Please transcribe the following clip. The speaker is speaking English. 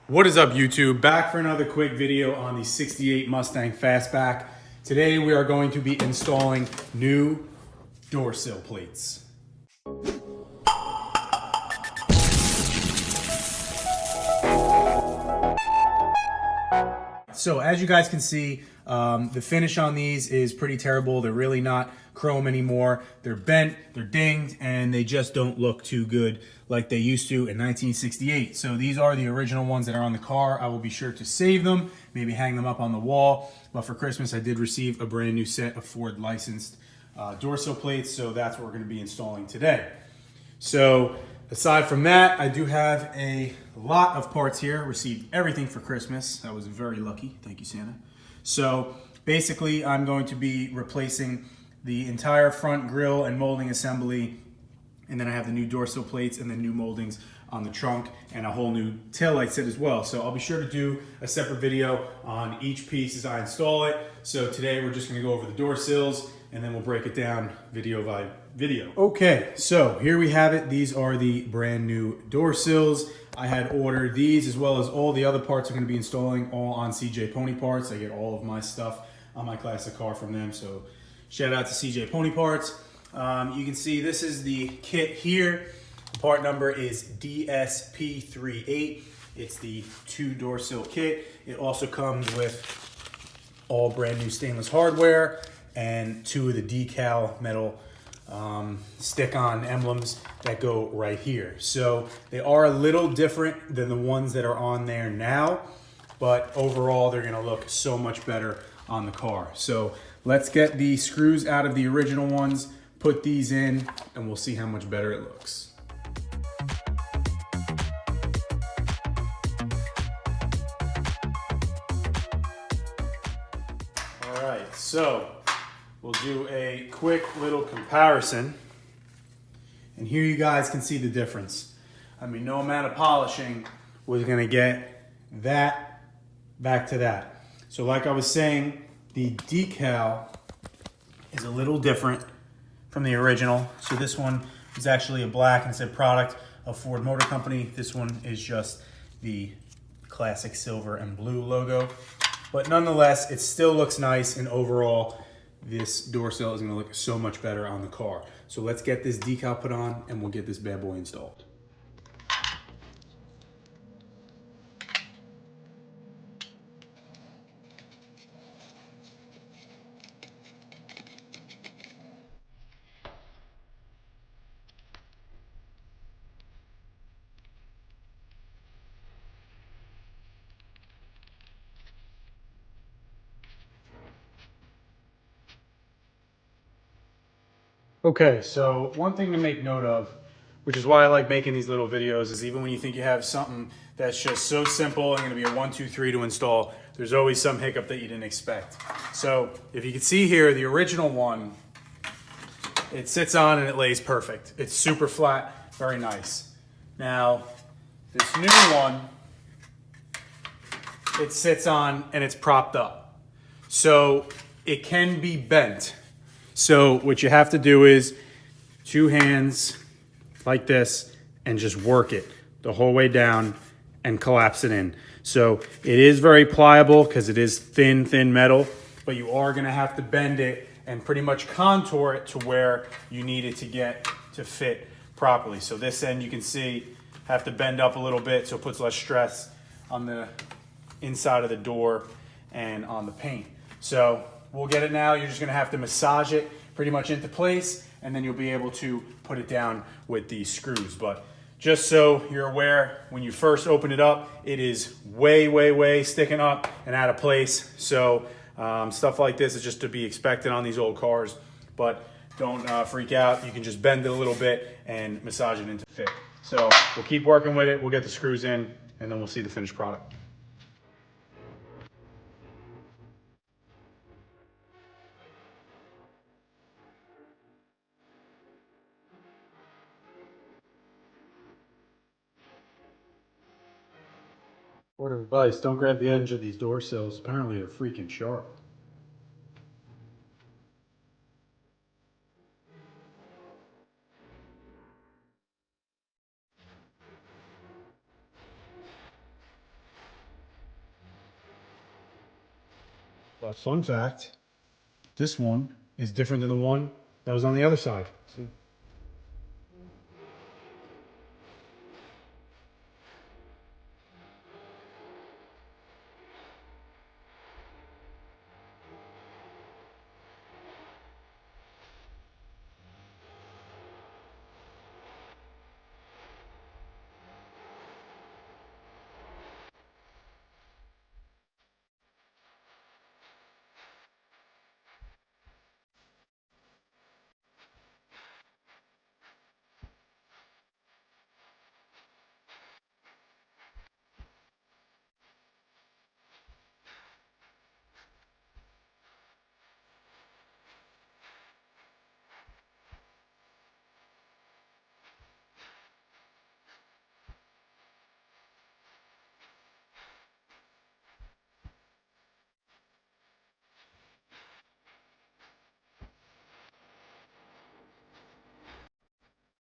What is up, YouTube? Back for another quick video on the 68 Mustang Fastback. Today we are going to be installing new door sill plates. So as you guys can see, the finish on these is pretty terrible. They're really not chrome anymore. They're bent, they're dinged, and they just don't look too good like they used to in 1968. So these are the original ones that are on the car. I will be sure to save them, maybe hang them up on the wall. But for Christmas, I did receive a brand new set of Ford licensed door sill plates. So that's what we're gonna be installing today. So aside from that, I do have a lot of parts here. Received everything for Christmas. I was very lucky. Thank you, Santa. So basically, I'm going to be replacing the entire front grille and molding assembly. And then I have the new door sill plates and the new moldings on the trunk and a whole new taillight set as well. So I'll be sure to do a separate video on each piece as I install it. So today we're just gonna go over the door sills and then we'll break it down video by video. Okay, so here we have it. These are the brand new door sills. I had ordered these as well as all the other parts I'm gonna be installing all on CJ Pony Parts. I get all of my stuff on my classic car from them. So shout out to CJ Pony Parts. You can see this is the kit here. The part number is DSP38. It's the 2 door sill kit. It also comes with all brand new stainless hardware and 2 of the decal metal stick-on emblems that go right here. So they are a little different than the ones that are on there now, but overall they're gonna look so much better on the car. So let's get the screws out of the original ones, put these in, and we'll see how much better it looks. All right, so we'll do a quick little comparison. And here you guys can see the difference. I mean, no amount of polishing was gonna get that back to that. So like I was saying, the decal is a little different from the original. So this one is actually a black and said product of Ford Motor Company. This one is just the classic silver and blue logo. But nonetheless, it still looks nice, and overall, this door sill is gonna look so much better on the car. So let's get this decal put on and we'll get this bad boy installed. Okay, so one thing to make note of, which is why I like making these little videos, is even when you think you have something that's just so simple and gonna be a 1, 2, 3 to install, there's always some hiccup that you didn't expect. So if you can see here, the original one, it sits on and it lays perfect. It's super flat, very nice. Now, this new one, it sits on and it's propped up. So it can be bent. So what you have to do is 2 hands like this and just work it the whole way down and collapse it in. So it is very pliable because it is thin metal, but you are gonna have to bend it and pretty much contour it to where you need it to get to fit properly. So this end you can see have to bend up a little bit so it puts less stress on the inside of the door and on the paint. So we'll get it now. You're just gonna have to massage it pretty much into place, and then you'll be able to put it down with these screws. But just so you're aware, when you first open it up, it is way sticking up and out of place. So stuff like this is just to be expected on these old cars, but don't freak out. You can just bend it a little bit and massage it into fit. So we'll keep working with it. We'll get the screws in, and then we'll see the finished product. Word of advice, don't grab the edge of these door sills. Apparently they're freaking sharp. But fun fact, this one is different than the one that was on the other side. See?